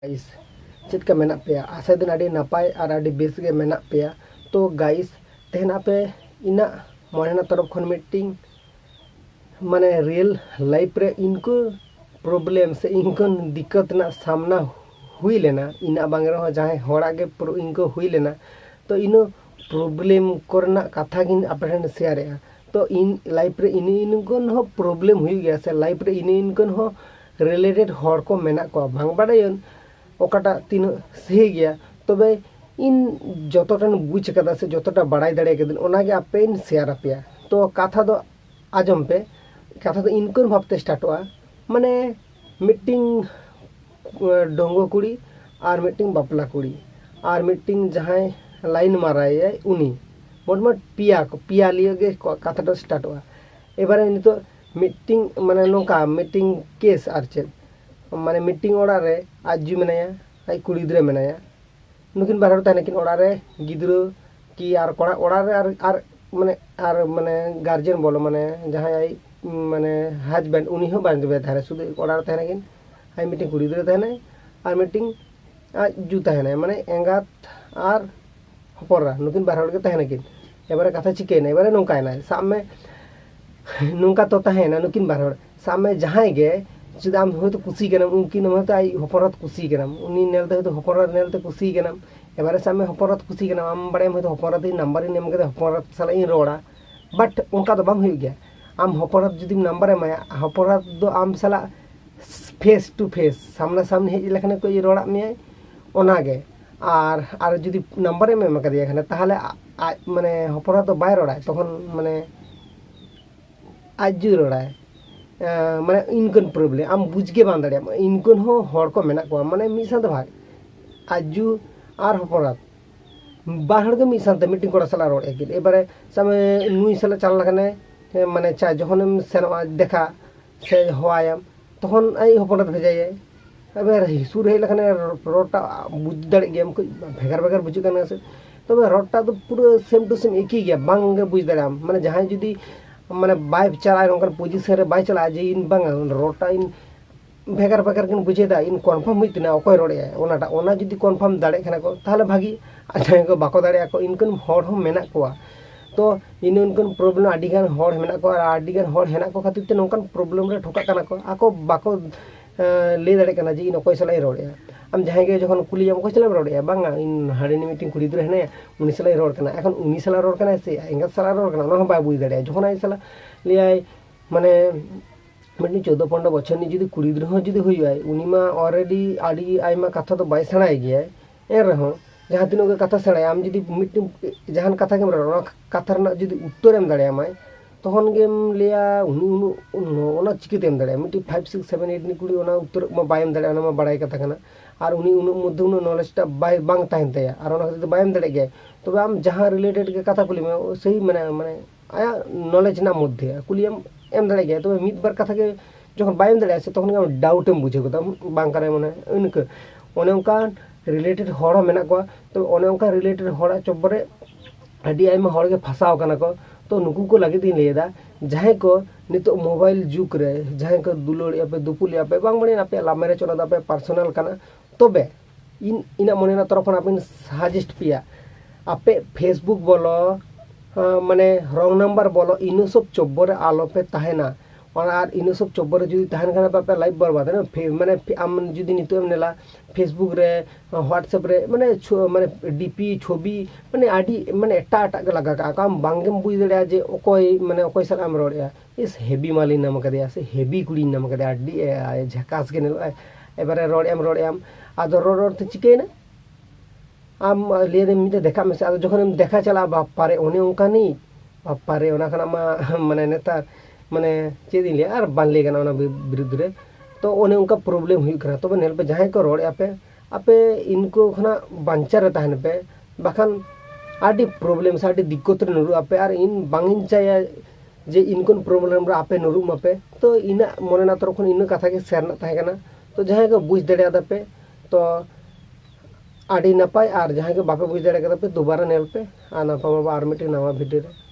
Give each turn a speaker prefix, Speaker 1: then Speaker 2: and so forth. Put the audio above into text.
Speaker 1: Guys check मेना पे आशा दिन आड़ी नपाय और आड़ी बेस गे मेना पे। तो गाइस तेहना पे इना मोहना तरफ खन मीटिंग माने रियल लाइफ रे इनको प्रॉब्लम से इनको दिक्कत ना सामना हुई लेना इना बांग रहो जहाँ होड़ा के इनको हुई लेना। तो इनो प्रॉब्लम करना कथा गिन आपन शेयर। तो इन लाइफ रे इनको हो प्रॉब्लम हुई गया से लाइफ रे इनको हो रिलेटेड हर को मेना को भांग बाड़ायन ओकाटा तीन सही गया। तबे इन जतटान बुझ कदा से जतटा बाड़ाय दाड़े कदिन ओनागे आपेन शेयर आपेया। तो कथा दो आजम पे कथा दो इनकन भाबते स्टार्टवा माने मीटिंग डोंगो कुड़ी और मीटिंग बापला कुड़ी और मीटिंग जहाँ लाइन माराए उनी मोटमोट पिया लिए गे कथा दो स्टार्टवा। एबारे नितो मीटिंग माने नोका मीटिंग केस आर चेद माने मीटिंग ओड़ा रे आजू मेनाया आई कुड़ी गिद्रा मेनाया नुकिन बारहड़ तहनेकिन ओड़ा रे गिद्रा की आर कोड़ा ओड़ा रे आर माने गार्जियन बोलो माने जहाँ आई माने हस्बैंड उनी हो बांजबे थारे सुदु ओड़ा रे तहनेकिन आई मीटिंग कुड़ी गिद्रा तहने आर मीटिंग आजू तहने माने एंगात आर हपरा नुकिन बारहड़ के तहनेकिन। एबारे कथा चिकेना एबारे नोंकायना साब में नोंका तो तहना नुकिन बारहड़ साब में जहाँ गे चुदाम हो तो कुसी कनम उनकी नम तो आई हपरत कुसी कनम उनी नेलते हो तो हपरत नेलते कुसी कनम। एबारे सामे हपरत कुसी कनम आम बड़े हो तो हपरत नंबर नेम के हपरत साला इन रोड़ा बट उनका तो बांग हुई गया। आम हपरत जुदी नंबर एमाया हपरत दो आम साला फेस टू फेस सामना सामने हेज लेखने को ये रोड़ा में ओनागे आर जुदी नंबर एम कदिया खने ताहले माने हपरत तो बाय रोड़ा तखन माने आजू रोड़ा माने इनकन प्रॉब्लम आम बुझगे बांध दाड़िया इनकन हो हर को मेना को माने मिद साथ भाग आजू आर हपरात बाहर के मिद साथ मीटिंग कोड़ा साला रोड एकिन। एबारे सामे नुई साला चल लखने माने चा जखन सेनवा देखा से होआयम तखन आई हपरात भेजाये। एबारे हिसुर हे लखने रोडटा बुझ दाड़े गेम को भेगार भेगार बुझु कना से तबे रोडटा तो पूरा सेम टू सेम एक ही गया बांग बुझ दाड़ाम माने जहां जुदी माने बाय चला नोंकन पोजीशन रे बाय चला जे इन बांगा रोटा इन भेगार भेगार किन बुझेदा इन कन्फर्म हुईतना अकय रोड़े ओनाटा ओना जुदी कन्फर्म दाड़े खाना को ताहले भागी आजाय को बाको दाड़े को इनकन हर हो मेना कोआ। तो इनकन प्रॉब्लम आडिगान हर मेना को आडिगान हर हेना को खातिर ते नोंकन प्रॉब्लम रे ठोका कना को आको बाको ले दाड़े कना जे इन अकय सलाई रोड़े आम जहाँ के जखन कुलियाम अकय सलाई रोड़े बांगा इन हाड़ेनी मीटिंग कुड़ी गिद्रा हेने उनी सलाई रोड़ कना एखन उनी सलाई रोड़ कना से एंगात सलाई रोड़ कना ओना बाय बुझ दाड़े जखन आई सला लियाय माने मिटिंग 14-15 बछर नि जुदी कुड़ी गिद्रा हो जुदी हुई उनी मा ऑलरेडी आडी आइमा कथा तो बाय सेणाय गया ए रहो जहाँ तीनों के कथा सेणाय आम जुदी मिटिंग जहान कथा के रोड़ कथा रना जुदी उत्तर एम दाड़े आमाय तखन गेम लिया उनु ओना चिकिते एम दाड़े मिटिंग 5 6 7 8 नि कुड़ी ओना उत्तर मा बाय एम दाड़े ओना मा बाड़ाय कथा कना और उनी उनु मध्य उनु नॉलेजटा बाय बांग ताहेन तया और ओना खातिर बाय एम दाड़े गया। तबे आम जहाँ रिलेटेड के कथा कुली में सही माने आया नॉलेज ना मध्य कुलियम एम दाड़े गया। तबे मिद बार कथा के जखन बाय एम दाड़े से तखन के डाउट एम बुझे गोदा बांग करे माने इनके ओने उनका रिलेटेड हड़ मेना को। तो ओने उनका रिलेटेड हड़ चब्बरे आडी आइमा हड़ के फसाव कना को। तो नुकु को लगे दिन लेदा जहाँ को नितो मोबाइल जुग रे जहाँ को दुलोड़िया पे दुपुलिया पे बांग बने आपे ला मेरे चोना पे पर्सनल कना। तबे इना मनेना तरफन आपेन सजेस्ट पिया आपे फेसबुक बोलो माने रंग नंबर बोलो इनु सब चब्बरे आलो पे तहेना और इनु सब चब्बरे जुदी तहन खाना पे लाइव बर्बाद है ना माने आम जुदी नितो एम नेला फेसबुक रे व्हाट्सएप रे माने डीपी छवि माने आडी माने एटा एटा के लगा का आम बांगेम बुझ दड़िया जे अकय माने अकय साल आम रोड़िया इस हेवी माली नाम कदिया से हेवी कुड़ी नाम कदिया आडी झकास के नेल एबारे रोड़ियाम आदो रोड़ ते चिकेना आम लिए मिते देखा में से आदो जखन देखा चला बापारे ओने उनका नहीं बापारे ओना खाना मा माने नेतार माने चेद इन लिया और बानले गना ओना विरुद्ध रे। तो ओने उनका प्रॉब्लम हुई करा। तबे नेल पे जहां को रोड़ आपे इनको खना बांचा रे तहन पे बाखान आडी प्रॉब्लम से आडी दिक्कत रे नुरु आपे और इन बांगिन चाया जे इनकोन प्रॉब्लम रे आपे नुरु मापे। तो इना मनेना तरखन इन कथा के शेयर ना ताहे कना। तो जहां को बुझ दाड़िया दापे तो आडी नपाय और जहां के बापे बुझ दाड़े कदा पे दोबारा नेल पे आ नपा आर मिटे नवा वीडियो रे।